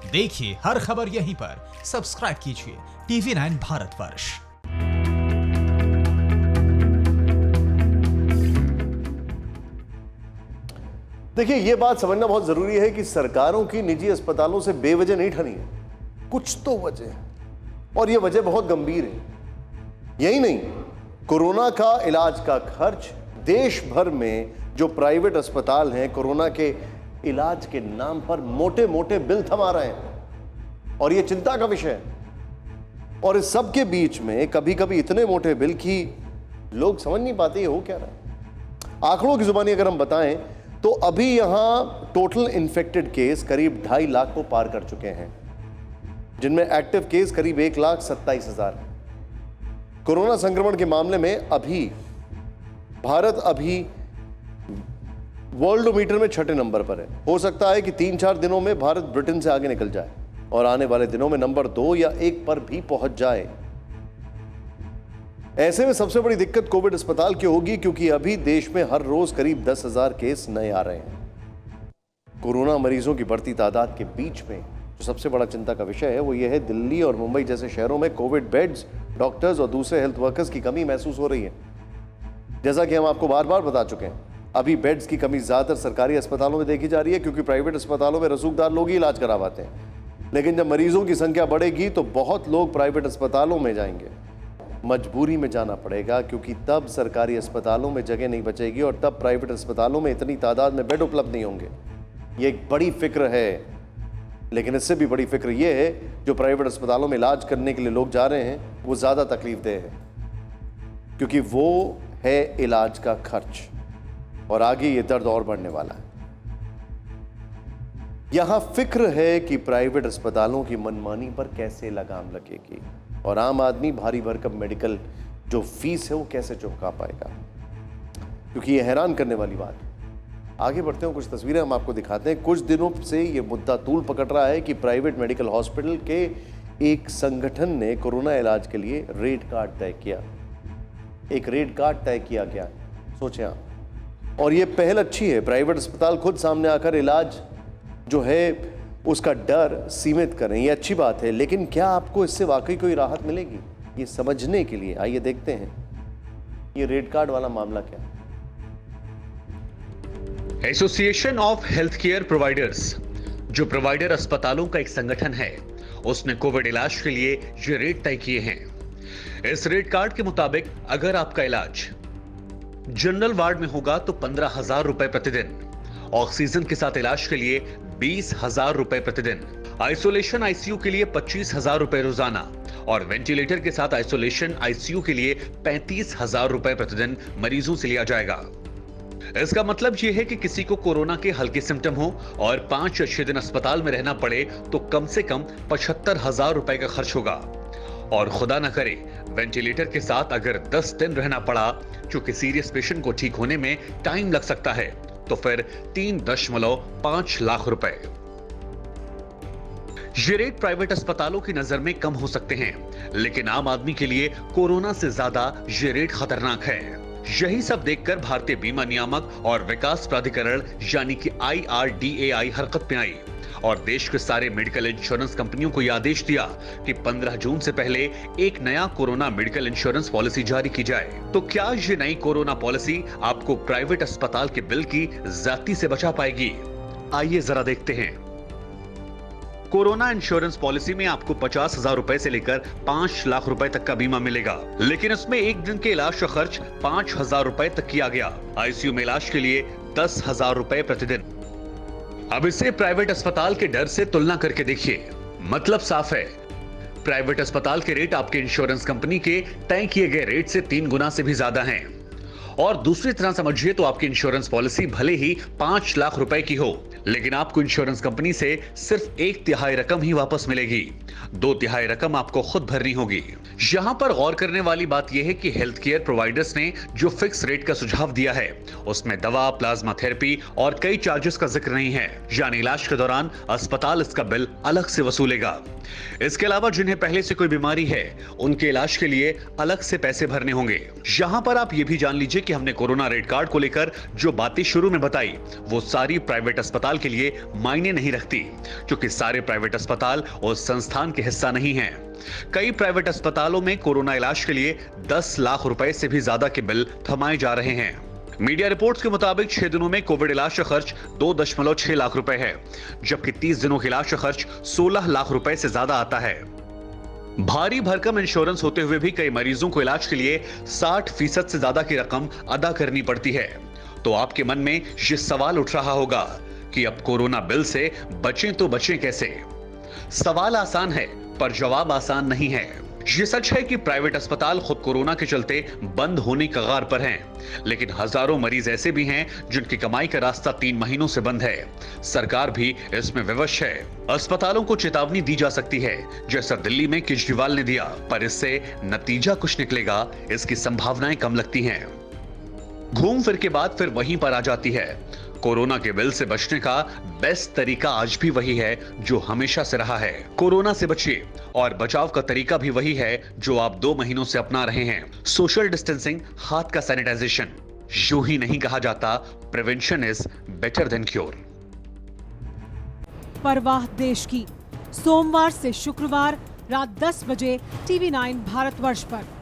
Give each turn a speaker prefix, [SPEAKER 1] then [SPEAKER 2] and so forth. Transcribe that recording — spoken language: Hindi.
[SPEAKER 1] देखिए हर खबर यहीं पर। सब्सक्राइब कीजिए TV9 भारतवर्ष।
[SPEAKER 2] देखिए, ये बात समझना बहुत जरूरी है कि सरकारों की निजी अस्पतालों से बेवजह नहीं ठनी है, कुछ तो वजह है, और ये वजह बहुत गंभीर है। यही नहीं, कोरोना का इलाज का खर्च देश भर में जो प्राइवेट अस्पताल हैं कोरोना के इलाज के नाम पर मोटे मोटे बिल थमा रहे हैं, और ये चिंता का विषय है। और इस सब के बीच में कभी कभी इतने मोटे बिल की लोग समझ नहीं पाते ये हो क्या रहा है। आंकड़ों की जुबानी अगर हम बताएं तो अभी यहां टोटल इन्फेक्टेड केस करीब 2.5 लाख को पार कर चुके हैं, जिनमें एक्टिव केस करीब 1,27,000 है। कोरोना संक्रमण के मामले में अभी भारत वर्ल्डोमीटर में 6ठे नंबर पर है। हो सकता है कि 3-4 दिनों में भारत ब्रिटेन से आगे निकल जाए और आने वाले दिनों में नंबर 2 या 1 पर भी पहुंच जाए। ऐसे में सबसे बड़ी दिक्कत कोविड अस्पताल की होगी, क्योंकि अभी देश में हर रोज करीब 10,000 केस नए आ रहे हैं। कोरोना मरीजों की बढ़ती तादाद के बीच में जो सबसे बड़ा चिंता का विषय है वो ये है, दिल्ली और मुंबई जैसे शहरों में कोविड बेड्स, डॉक्टर्स और दूसरे हेल्थ वर्कर्स की कमी महसूस हो रही है। जैसा कि हम आपको बार बार बता चुके हैं, अभी बेड्स की कमी ज्यादातर सरकारी अस्पतालों में देखी जा रही है, क्योंकि प्राइवेट अस्पतालों में रसूखदार लोग ही इलाज करवाते हैं। लेकिन जब मरीजों की संख्या बढ़ेगी तो बहुत लोग प्राइवेट अस्पतालों में जाएंगे, मजबूरी में जाना पड़ेगा, क्योंकि तब सरकारी अस्पतालों में जगह नहीं बचेगी और तब प्राइवेट अस्पतालों में इतनी तादाद में बेड उपलब्ध नहीं होंगे। ये एक बड़ी फिक्र है। लेकिन इससे भी बड़ी फिक्र ये है, जो प्राइवेट अस्पतालों में इलाज करने के लिए लोग जा रहे हैं वो ज्यादा तकलीफदेह है, क्योंकि वो है इलाज का खर्च, और आगे ये दर्द और बढ़ने वाला है। यहां फिक्र है कि प्राइवेट अस्पतालों की मनमानी पर कैसे लगाम लगेगी और आम आदमी भारी भरकम मेडिकल जो फीस है वो कैसे चुका पाएगा, क्योंकि ये हैरान करने वाली बात है। आगे बढ़ते हैं, कुछ तस्वीरें हम आपको दिखाते हैं। कुछ दिनों से ये मुद्दा तूल पकड़ रहा है कि प्राइवेट मेडिकल हॉस्पिटल के एक संगठन ने कोरोना इलाज के लिए रेट कार्ड तय किया। एक रेट कार्ड तय किया गया, सोचें आप। और ये पहल अच्छी है, प्राइवेट अस्पताल खुद सामने आकर इलाज जो है उसका डर सीमित करें, ये अच्छी बात है। लेकिन क्या आपको इससे वाकई कोई राहत मिलेगी, ये समझने के लिए आइए देखते हैं ये रेट कार्ड वाला मामला क्या है।
[SPEAKER 3] Association of health care providers, जो प्रोवाइडर अस्पतालों का एक संगठन है, उसने कोविड इलाज के लिए ये रेट तय किए हैं। इस रेट कार्ड के मुताबिक अगर आपका इलाज जनरल वार्ड में होगा तो 15,000 रुपए प्रतिदिन, ऑक्सीजन के साथ इलाज के लिए 20,000 रुपए प्रतिदिन, आइसोलेशन आईसीयू के लिए 25,000 रुपए रोजाना और वेंटिलेटर के साथ आइसोलेशन आईसीयू के लिए 35,000 रुपए प्रतिदिन मरीजों से लिया जाएगा। इसका मतलब यह है कि किसी को कोरोना के हल्के सिम्टम हो और 5 या 6 दिन अस्पताल में रहना पड़े तो कम से कम 75,000 रुपए का खर्च होगा। और खुदा न करे वेंटिलेटर के साथ अगर 10 दिन रहना पड़ा, क्योंकि सीरियस पेशेंट को ठीक होने में टाइम लग सकता है, तो फिर 3.5 लाख रुपए। ये रेट प्राइवेट अस्पतालों की नजर में कम हो सकते हैं, लेकिन आम आदमी के लिए कोरोना से ज्यादा ये रेट खतरनाक है। यही सब देखकर भारतीय बीमा नियामक और विकास प्राधिकरण यानी कि IRDAI हरकत में आई और देश के सारे मेडिकल इंश्योरेंस कंपनियों को यह आदेश दिया कि 15 जून से पहले एक नया कोरोना मेडिकल इंश्योरेंस पॉलिसी जारी की जाए। तो क्या ये नई कोरोना पॉलिसी आपको प्राइवेट अस्पताल के बिल की ज्यादती से बचा पाएगी? आइए जरा देखते हैं। कोरोना इंश्योरेंस पॉलिसी में आपको 50,000 रुपए से लेकर 5 लाख रुपए तक का बीमा मिलेगा, लेकिन इसमें एक दिन के इलाज का खर्च 5,000 रुपए तक किया गया। आईसीयू में इलाज के लिए 10,000 रुपए प्रतिदिन। अब इसे प्राइवेट अस्पताल के डर से तुलना करके देखिए, मतलब साफ है, प्राइवेट अस्पताल के रेट आपके इंश्योरेंस कंपनी के तय किए गए रेट से 3 गुना से भी ज्यादा हैं। और दूसरी तरह समझिए तो आपकी इंश्योरेंस पॉलिसी भले ही 5 लाख रुपए की हो, लेकिन आपको इंश्योरेंस कंपनी से सिर्फ 1/3 रकम ही वापस मिलेगी, 2/3 रकम आपको खुद भरनी होगी। यहां पर गौर करने वाली बात यह है कि हेल्थ केयर प्रोवाइडर्स ने जो फिक्स रेट का सुझाव दिया है उसमें दवा, प्लाज्मा थेरेपी और कई चार्जेस का जिक्र नहीं है, यानी इलाज के दौरान अस्पताल इसका बिल अलग से वसूलेगा। इसके अलावा जिन्हें पहले से कोई बीमारी है उनके इलाज के लिए अलग से पैसे भरने होंगे। यहां पर आप ये भी जान लीजिए कि हमने कोरोना रेट कार्ड को लेकर जो बातें शुरू में बताई वो सारी प्राइवेट अस्पताल अस्पताल के लिए मायने नहीं रखती, क्योंकि सारे प्राइवेट अस्पताल उस संस्थान के हिस्सा नहीं हैं। कई प्राइवेट अस्पतालों में कोरोना इलाज के लिए 10 लाख रुपए से भी ज्यादा के बिल थमाए जा रहे हैं। मीडिया रिपोर्ट्स के मुताबिक 6 दिनों में कोविड इलाज का खर्च 2.6 लाख रुपए है, जबकि 30 दिनों के इलाज का खर्च 16 लाख रुपए से ज्यादा आता है। भारी भरकम इंश्योरेंस होते हुए भी कई मरीजों को इलाज के लिए 60% से ज्यादा की रकम अदा करनी पड़ती है। तो आपके मन में ये सवाल उठ रहा होगा कि अब कोरोना बिल से बचें तो बचें कैसे? सवाल आसान है, पर जवाब आसान नहीं है। ये सच है कि प्राइवेट अस्पताल खुद कोरोना के चलते बंद होने के कगार पर हैं, लेकिन हजारों मरीज ऐसे भी हैं जिनकी कमाई का रास्ता 3 महीनों से बंद है। सरकार भी इसमें विवश है। अस्पतालों को चेतावनी दी जा सकती है, जैसा दिल्ली में केजरीवाल ने दिया, पर इससे नतीजा कुछ निकलेगा, इसकी संभावनाएं कम लगती हैं। घूम फिर के बाद फिर वहीं पर आ जाती है। कोरोना के बिल से बचने का बेस्ट तरीका आज भी वही है जो हमेशा से रहा है। कोरोना से बचिए, और बचाव का तरीका भी वही है जो आप 2 महीनों से अपना रहे हैं। सोशल डिस्टेंसिंग, हाथ का सैनिटाइजेशन। यूं ही नहीं कहा जाता prevention is better than cure.
[SPEAKER 4] परवाह देश की, सोमवार से शुक्रवार रात 10 बजे TV9 भारतवर्ष पर।